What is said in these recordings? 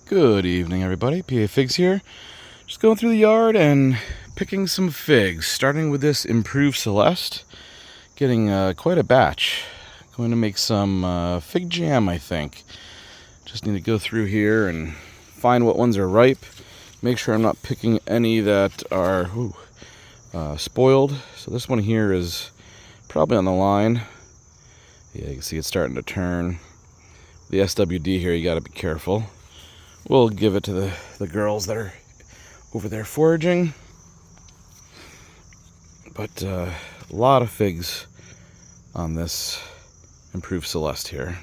Good evening, everybody. PA Figs here. Just going through the yard and picking some figs, starting with this improved Celeste. Getting quite a batch. Going to make some fig jam, I think. Just need to go through here and find what ones are ripe. Make sure I'm not picking any that are spoiled. So this one here is probably on the line. Yeah, you can see it's starting to turn. The SWD here, you got to be careful. We'll give it to the girls that are over there foraging. But a lot of figs on this improved Celeste here.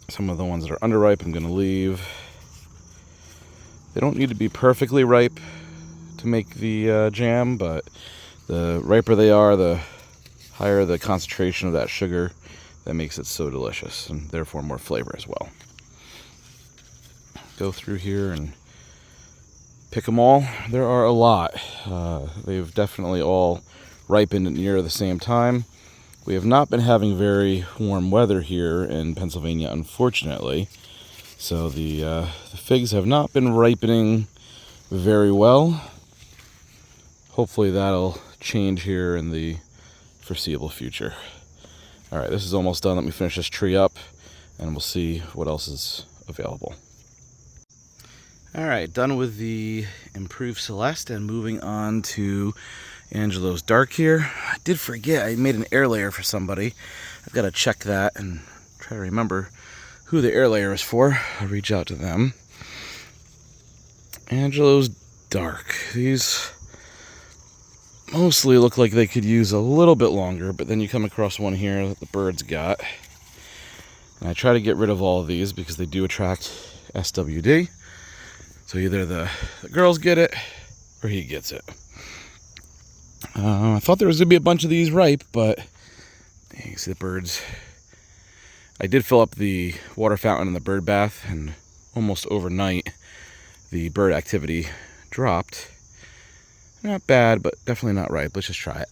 Some of the ones that are underripe I'm going to leave. They don't need to be perfectly ripe to make the jam, but the riper they are, the higher the concentration of that sugar that makes it so delicious, and therefore more flavor as well. Go through here and pick them all. There are a lot. They've definitely all ripened near the same time. We have not been having very warm weather here in Pennsylvania, unfortunately. So the figs have not been ripening very well. Hopefully that'll change here in the foreseeable future. All right, this is almost done. Let me finish this tree up and we'll see what else is available. All right, done with the improved Celeste and moving on to Angelo's dark here. I did forget, I made an air layer for somebody. I've got to check that and try to remember who the air layer is for. I'll reach out to them. Angelo's dark. These mostly look like they could use a little bit longer, but then you come across one here that the birds got. And I try to get rid of all of these because they do attract SWD. So either the girls get it or he gets it. I thought there was going to be a bunch of these ripe, but you can see the birds. I did fill up the water fountain in the bird bath, and almost overnight the bird activity dropped. Not bad, but definitely not ripe. Let's just try it.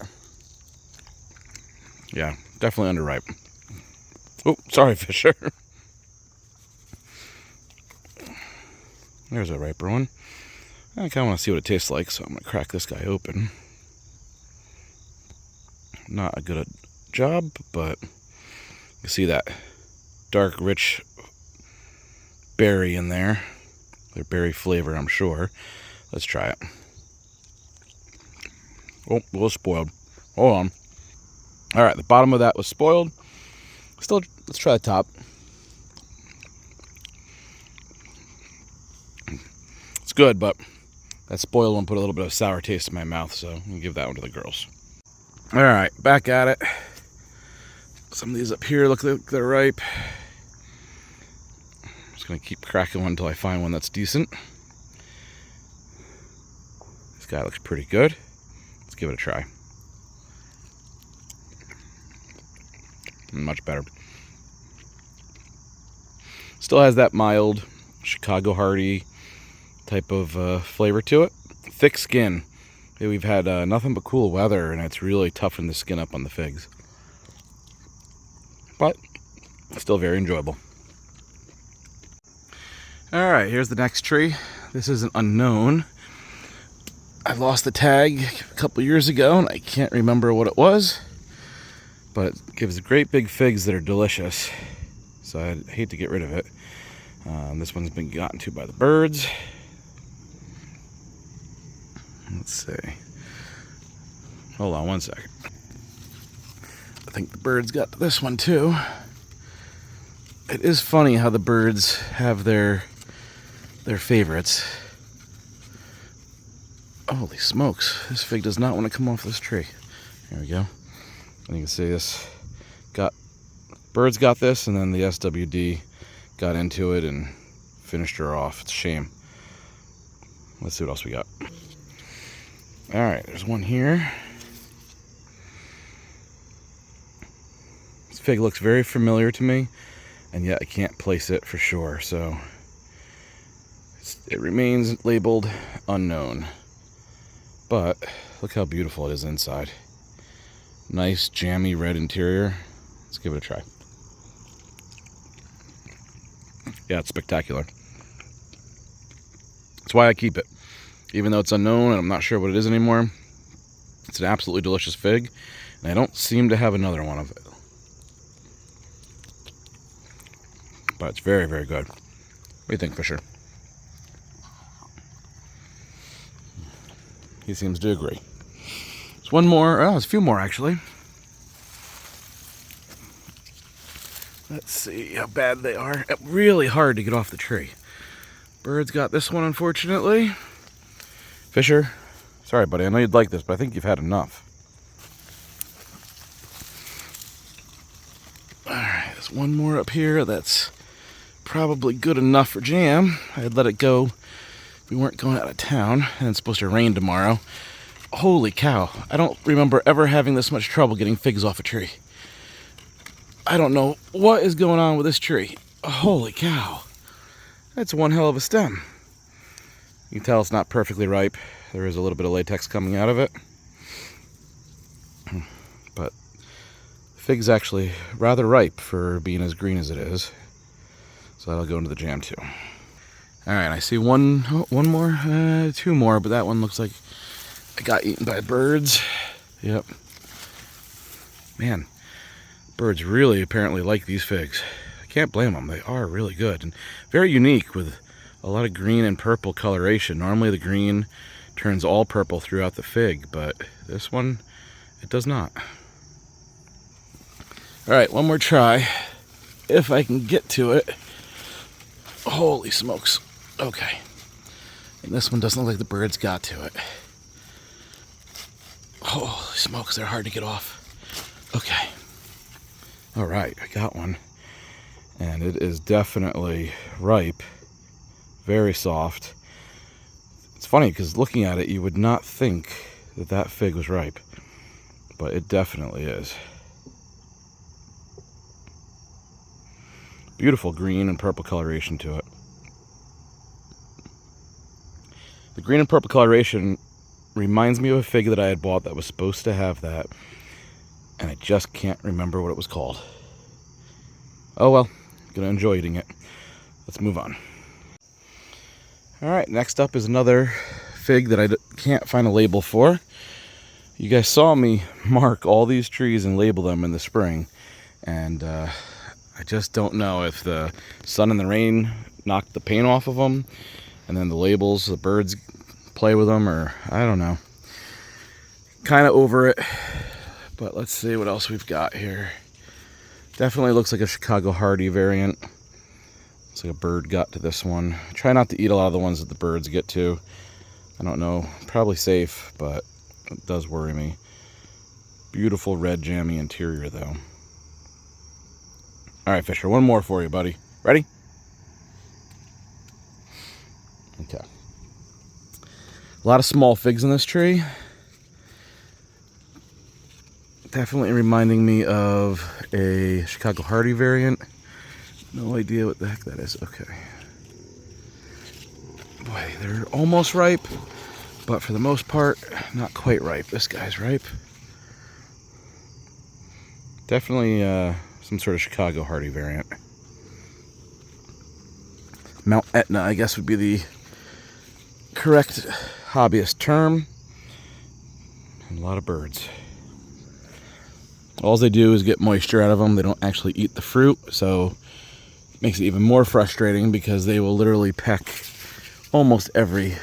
Yeah, definitely underripe. Oh, sorry, Fisher. There's a riper one. I kind of want to see what it tastes like, so I'm going to crack this guy open. Not a good job, but you see that dark, rich berry in there. Their berry flavor, I'm sure. Let's try it. Oh, a little spoiled. Hold on. All right, the bottom of that was spoiled. Still, let's try the top. It's good, but that spoiled one put a little bit of sour taste in my mouth, so I'm gonna give that one to the girls. All right, back at it. Some of these up here look like they're ripe. I'm just gonna keep cracking one until I find one that's decent. This guy looks pretty good. Let's give it a try. Much better. Still has that mild Chicago Hardy type of flavor to it. Thick skin. We've had nothing but cool weather, and it's really toughened the skin up on the figs. But still very enjoyable. All right, here's the next tree. This is an unknown. I lost the tag a couple years ago, and I can't remember what it was. But it gives great big figs that are delicious. So I'd hate to get rid of it. This one's been gotten to by the birds. Let's see. Hold on one second. I think the birds got this one too. It is funny how the birds have their favorites. Holy smokes, this fig does not want to come off this tree. There we go. And you can see this birds got this, and then the SWD got into it and finished her off. It's a shame. Let's see what else we got. All right, there's one here. This fig looks very familiar to me, and yet I can't place it for sure, so it remains labeled unknown. But look how beautiful it is inside. Nice jammy red interior. Let's give it a try. Yeah, it's spectacular. That's why I keep it. Even though it's unknown and I'm not sure what it is anymore, it's an absolutely delicious fig, and I don't seem to have another one of it. But it's very, very good. What do you think, Fisher? He seems to agree. There's one more. Oh, there's a few more, actually. Let's see how bad they are. Really hard to get off the tree. Birds got this one, unfortunately. Fisher, sorry, buddy. I know you'd like this, but I think you've had enough. All right, there's one more up here that's probably good enough for jam. I'd let it go if we weren't going out of town, and it's supposed to rain tomorrow. Holy cow. I don't remember ever having this much trouble getting figs off a tree. I don't know what is going on with this tree. Holy cow. That's one hell of a stem. You can tell it's not perfectly ripe. There is a little bit of latex coming out of it. But the fig's actually rather ripe for being as green as it is. So that'll go into the jam too. Alright, I see one more, two more, but that one looks like it got eaten by birds. Yep. Man, birds really apparently like these figs. I can't blame them. They are really good and very unique with a lot of green and purple coloration. Normally the green turns all purple throughout the fig, but this one, it does not. Alright, one more try. If I can get to it. Holy smokes. Okay. And this one doesn't look like the birds got to it. Holy smokes, they're hard to get off. Okay. Alright, I got one. And it is definitely ripe. Very soft. It's funny because looking at it, you would not think that that fig was ripe. But it definitely is. Beautiful green and purple coloration to it. The green and purple coloration reminds me of a fig that I had bought that was supposed to have that, and I just can't remember what it was called. Oh well, gonna enjoy eating it. Let's move on. Alright, next up is another fig that I can't find a label for. You guys saw me mark all these trees and label them in the spring, and I just don't know if the sun and the rain knocked the paint off of them, and then the labels, the birds play with them, or I don't know. Kind of over it, but let's see what else we've got here. Definitely looks like a Chicago Hardy variant. Looks like a bird got to this one. I try not to eat a lot of the ones that the birds get to. I don't know, probably safe, but it does worry me. Beautiful red jammy interior though. Alright, Fisher, one more for you, buddy. Ready? Okay. A lot of small figs in this tree. Definitely reminding me of a Chicago Hardy variant. No idea what the heck that is. Okay. Boy, they're almost ripe, but for the most part, not quite ripe. This guy's ripe. Definitely some sort of Chicago Hardy variant. Mount Etna, I guess, would be the correct hobbyist term. And a lot of birds. All they do is get moisture out of them. They don't actually eat the fruit, so it makes it even more frustrating because they will literally peck almost every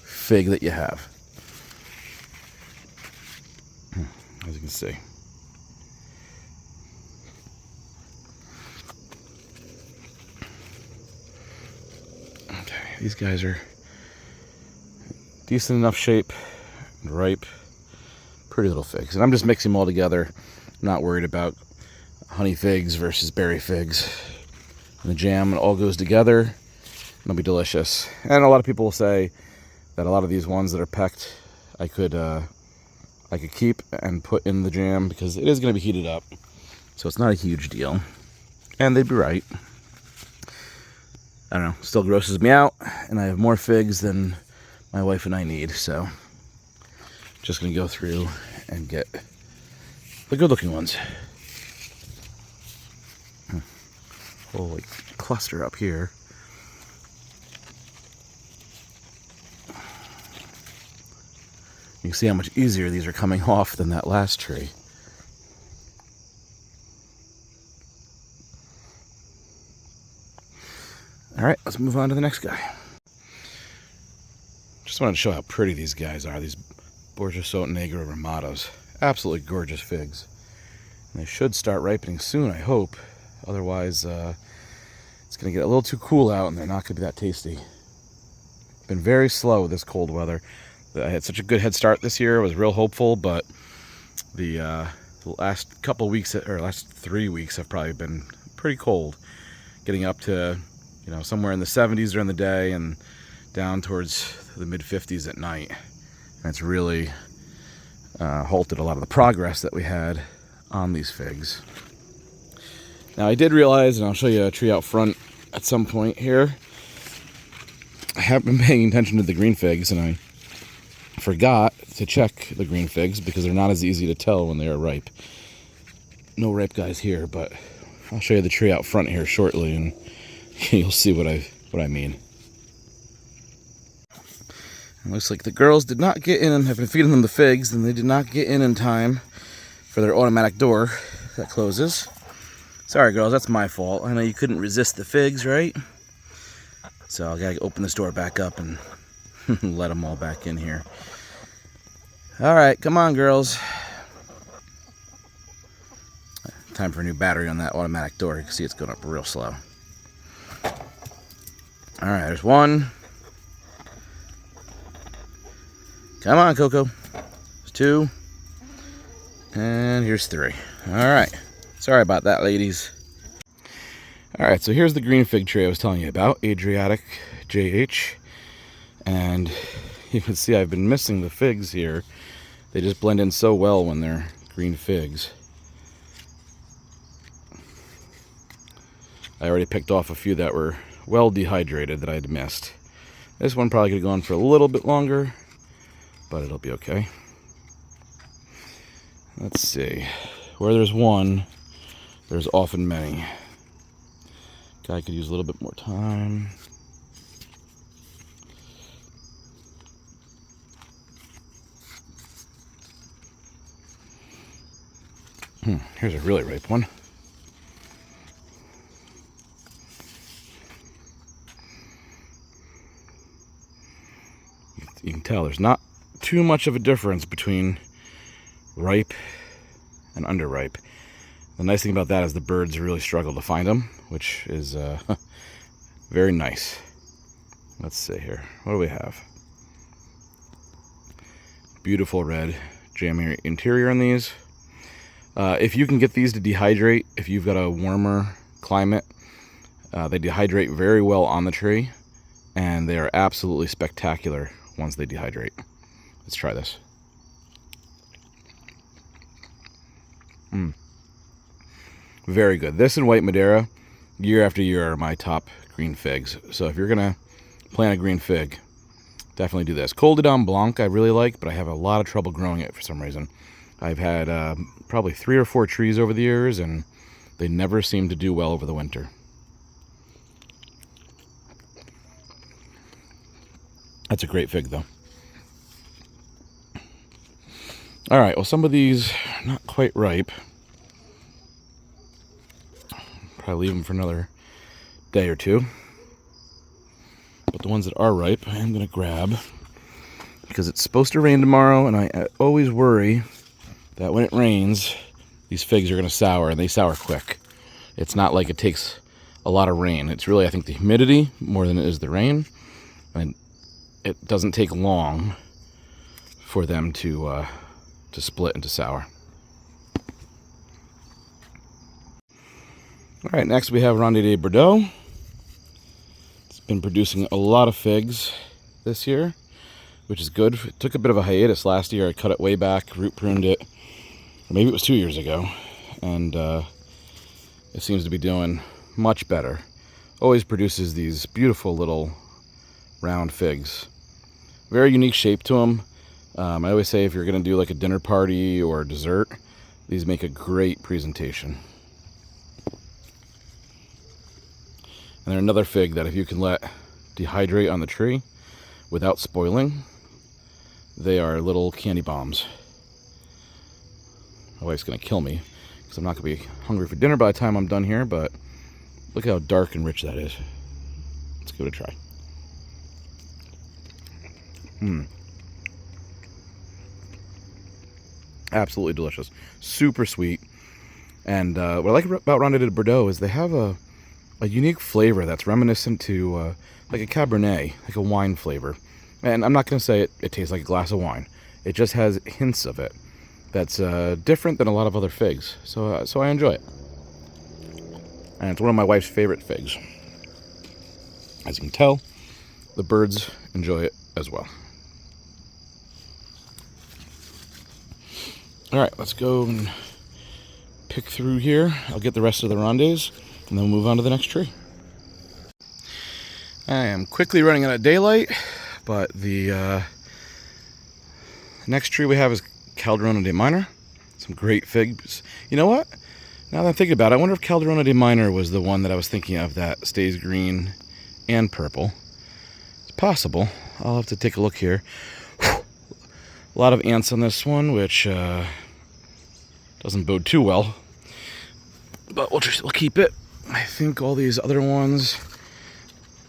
fig that you have. As you can see. Okay, these guys are decent enough shape and ripe. Pretty little figs. And I'm just mixing them all together. I'm not worried about honey figs versus berry figs. And the jam, it all goes together. And it'll be delicious. And a lot of people will say that a lot of these ones that are pecked, I could keep and put in the jam because it is going to be heated up. So it's not a huge deal. And they'd be right. I don't know. Still grosses me out. And I have more figs than my wife and I need. So just going to go through and get the good looking ones. Holy cluster up here. You can see how much easier these are coming off than that last tree. All right, let's move on to the next guy. Just wanted to show how pretty these guys are, these Borgesot Negro Ramados. Absolutely gorgeous figs. And they should start ripening soon, I hope. Otherwise, it's going to get a little too cool out and they're not going to be that tasty. Been very slow this cold weather. I had such a good head start this year. I was real hopeful, but the last couple weeks, or last 3 weeks, have probably been pretty cold. Getting up to, you know, somewhere in the 70s during the day and down towards the mid-50s at night. And it's really halted a lot of the progress that we had on these figs. Now I did realize, and I'll show you a tree out front at some point here, I have been paying attention to the green figs, and I forgot to check the green figs because they're not as easy to tell when they are ripe. No ripe guys here, but I'll show you the tree out front here shortly, and you'll see what I mean. It looks like the girls did not get in, and have been feeding them the figs, and they did not get in time for their automatic door that closes. Sorry girls, that's my fault. I know you couldn't resist the figs, right? So I gotta open this door back up and let them all back in here. All right, come on girls. Time for a new battery on that automatic door. You can see it's going up real slow. All right, there's one. Come on, Coco. There's two. And here's three. All right. Sorry about that, ladies. All right, so here's the green fig tree I was telling you about, Adriatic JH. And you can see I've been missing the figs here. They just blend in so well when they're green figs. I already picked off a few that were well dehydrated that I'd missed. This one probably could have gone for a little bit longer, but it'll be okay. Let's see. Where there's one, there's often many. Guy could use a little bit more time. Here's a really ripe one. You can tell there's not too much of a difference between ripe and underripe. The nice thing about that is the birds really struggle to find them, which is very nice. Let's see here. What do we have? Beautiful red jammy interior on these. If you can get these to dehydrate, if you've got a warmer climate, they dehydrate very well on the tree, and they are absolutely spectacular once they dehydrate. Let's try this. Very good. This and white Madeira, year after year, are my top green figs. So if you're gonna plant a green fig, definitely do this. Col de Dame Blanc I really like, but I have a lot of trouble growing it for some reason. I've had probably 3 or 4 trees over the years, and they never seem to do well over the winter. That's a great fig, though. All right, well, some of these are not quite ripe. Probably leave them for another day or two. But the ones that are ripe, I am going to grab, because it's supposed to rain tomorrow, and I always worry that when it rains, these figs are going to sour, and they sour quick. It's not like it takes a lot of rain. It's really, I think, the humidity more than it is the rain. And it doesn't take long for them to split into sour. All right, next we have Ronde de Bordeaux. It's been producing a lot of figs this year, which is good. It took a bit of a hiatus last year. I cut it way back, root pruned it. Maybe it was 2 years ago, and it seems to be doing much better. Always produces these beautiful little round figs. Very unique shape to them. I always say if you're going to do like a dinner party or a dessert, these make a great presentation. And they're another fig that if you can let dehydrate on the tree without spoiling, they are little candy bombs. My wife's gonna kill me because I'm not gonna be hungry for dinner by the time I'm done here, but look how dark and rich that is. Let's give it a try. Absolutely delicious. Super sweet. And what I like about Ronde de Bordeaux is they have a unique flavor that's reminiscent to like a Cabernet, like a wine flavor. And I'm not going to say it tastes like a glass of wine. It just has hints of it that's different than a lot of other figs. So I enjoy it. And it's one of my wife's favorite figs. As you can tell, the birds enjoy it as well. All right, let's go and pick through here. I'll get the rest of the rondes, and then we'll move on to the next tree. I am quickly running out of daylight, but the next tree we have is Col de Dame Noir. Some great figs. You know what? Now that I'm thinking about it, I wonder if Col de Dame Noir was the one that I was thinking of that stays green and purple. It's possible. I'll have to take a look here. A lot of ants on this one, which doesn't bode too well. But we'll keep it. I think all these other ones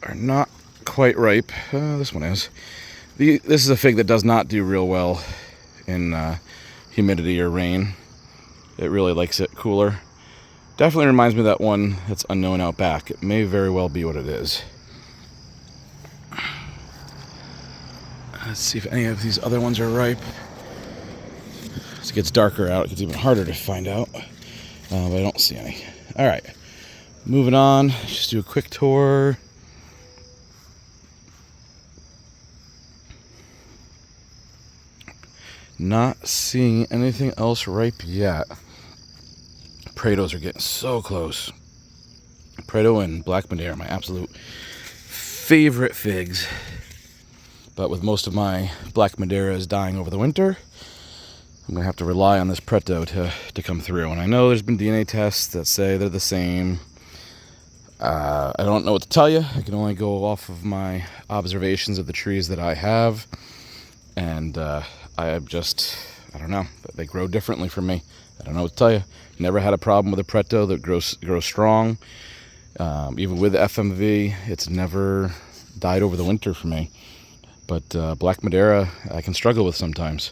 are not quite ripe. This one is. This is a fig that does not do real well in humidity or rain. It really likes it cooler. Definitely reminds me of that one that's unknown out back. It may very well be what it is. Let's see if any of these other ones are ripe. As it gets darker out, it gets even harder to find out. But I don't see any. All right, moving on. Just do a quick tour. Not seeing anything else ripe yet. Prados are getting so close. Prado and Black Madeira are my absolute favorite figs. But with most of my Black Madeiras dying over the winter, I'm going to have to rely on this Preto to come through. And I know there's been DNA tests that say they're the same. I don't know what to tell you. I can only go off of my observations of the trees that I have. And I don't know. They grow differently for me. I don't know what to tell you. Never had a problem with a Preto that grows strong. Even with FMV, it's never died over the winter for me. But Black Madeira, I can struggle with sometimes.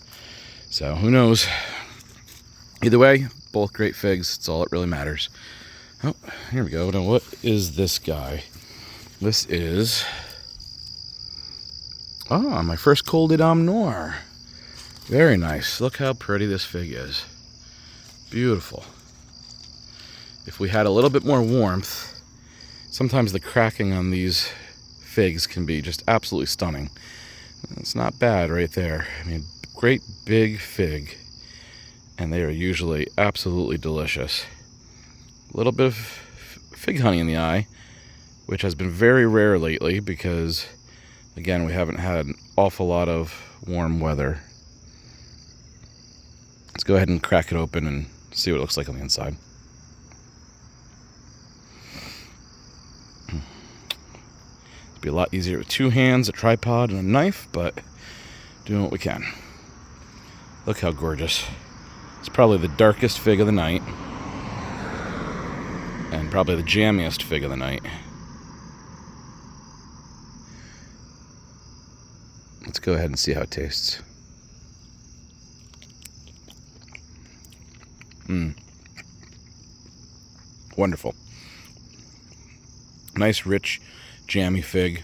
So who knows? Either way, both great figs. It's all that really matters. Oh, here we go. Now, what is this guy? This is my first Col de Dame Noir. Very nice. Look how pretty this fig is. Beautiful. If we had a little bit more warmth, sometimes the cracking on these figs can be just absolutely stunning. It's not bad right there. I mean, great big fig, and they are usually absolutely delicious. A little bit of fig honey in the eye, which has been very rare lately because, again, we haven't had an awful lot of warm weather. Let's go ahead and crack it open and see what it looks like on the inside. It'd be a lot easier with two hands, a tripod, and a knife, but doing what we can. Look how gorgeous. It's probably the darkest fig of the night. And probably the jammiest fig of the night. Let's go ahead and see how it tastes. Wonderful. Nice, rich, jammy fig.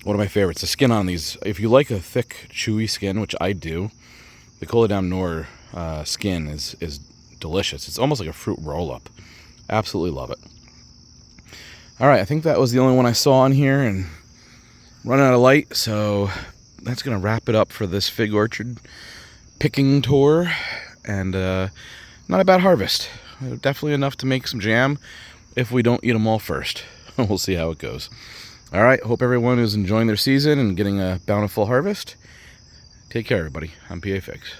One of my favorites. The skin on these, if you like a thick, chewy skin, which I do, the Col de Dame Noir skin is delicious. It's almost like a fruit roll-up. Absolutely love it. All right, I think that was the only one I saw on here, and running out of light, so that's going to wrap it up for this fig orchard picking tour. And not a bad harvest. Definitely enough to make some jam if we don't eat them all first. We'll see how it goes. All right, hope everyone is enjoying their season and getting a bountiful harvest. Take care, everybody. I'm PA Figs.